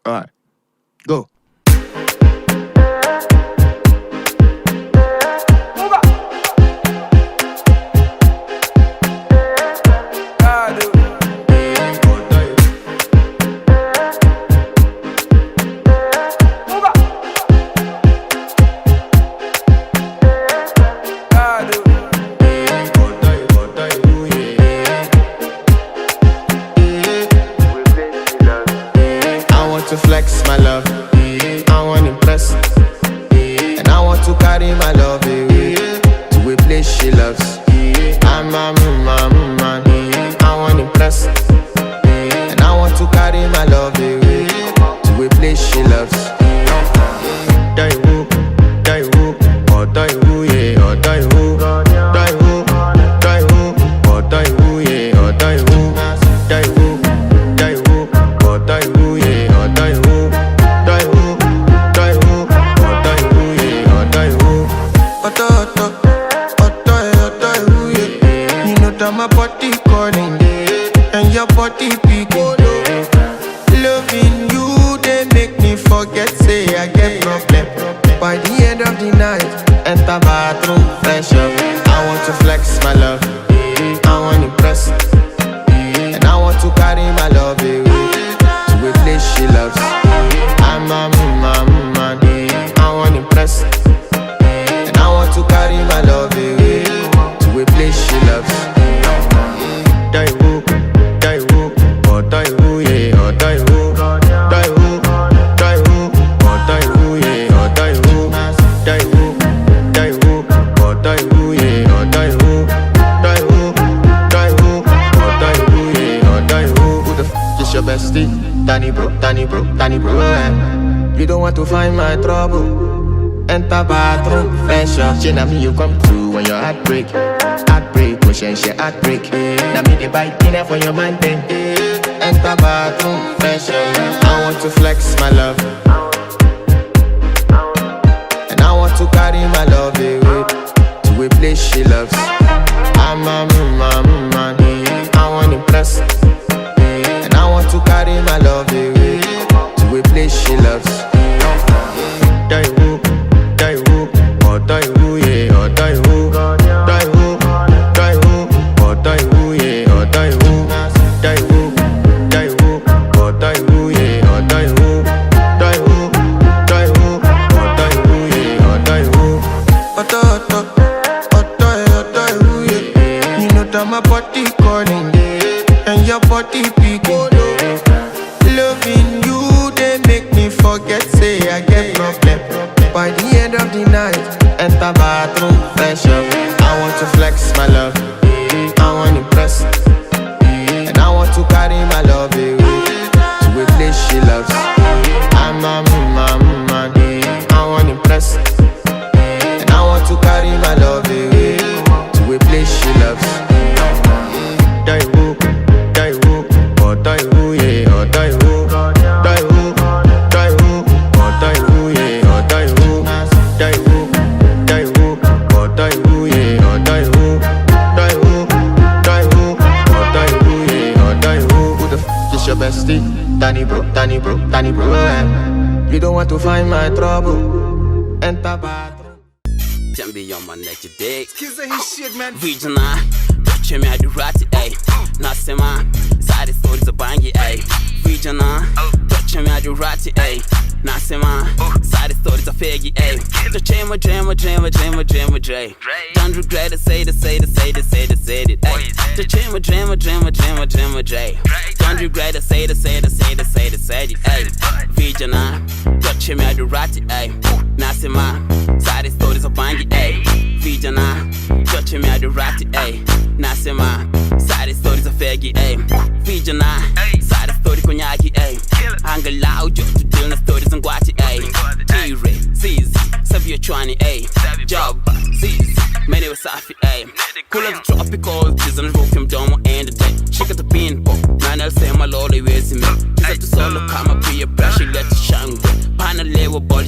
Alright, go. To flex my love, I want impress, and I want to carry my love away to a place she loves. I'm a man, I want impress, and I want to carry my love away to a place she loves. Die who, or die who, yeah, or die who, die who, or die who, yeah, or die who, die who, or die who, yeah. My body calling and your body picking. Loving you, they make me forget, say I get problem. By the end of the night, enter bathroom, fresh up. I want to flex my love, I want to impress, and I want to carry my love away to a place she loves. I'm a man, I want to impress, and I want to carry my love away to a place she loves. Die who, or die who, yeah, or die who, die who, or die who, yeah, or die who, or die who, yeah, or die who, or die who, yeah, or die who. Who the f is your bestie? Danny bro, You don't want to find my trouble. Enter bathroom, fresh up. She na me you come through when your heartbreak. Motion she heartbreak. Now me the bite dinner for your man then. Enter bathroom, fresh up. I want to flex my love, and I want to carry my love away to a place she loves. I'm a man, I want to impress, and I want to carry my love away to a place she loves. Die who, or die who, yeah, or die who, die who, or die who, yeah, or die who, or die who, yeah, or die who, or die who, yeah, or die who. Die who, yeah. You know that my body calling and your body picking. Loving you, they make me forget, say I get problem. By the end of the night, enter bathroom, fresh up. I want to flex my love, I want to impress, and I want to carry my love away to a place she loves. I'm a man, I want to impress, and I want to carry my love away to a place she loves. Die who, or die who, yeah, or die who, die who, or die who, yeah, or die who, or die who, yeah, or die who, or die who, yeah, or die who. Who the f is your bestie? Danny bro, You don't want to find my trouble. Enter bathroom. Can be on my neck, you dig? Kids ain't shit, man. Regional, touch me at the ratty, ayy. Nasema, side stories of bangy, ayy. Regional, touch me at the ratty, ayy. Nasema, side stories of faggy, ayy. Touch my dream. Don't regret it, say it, ayy. Touch my dream. Don't regret it, say it, ayy. Regional, touch me at the ratty, ayy. Nasema, side stories of bangy, ayy. Regional, touch me at the ratty, ayy. Nasema, side stories of faggy, ayy. Regional, side story konyaki, ayy. Angalau jo to deal na stories and guati, ayy. T-Ray, Zizi, Savio Chwani, ayy. Job, Zizi, many was safi, ayy. Cool of the tropical, season roof him domo and the day. She got the bean pop, man, I'll say my lolly, where's me? She's at the solo, come up, be a brush, let it shine. Panel level body.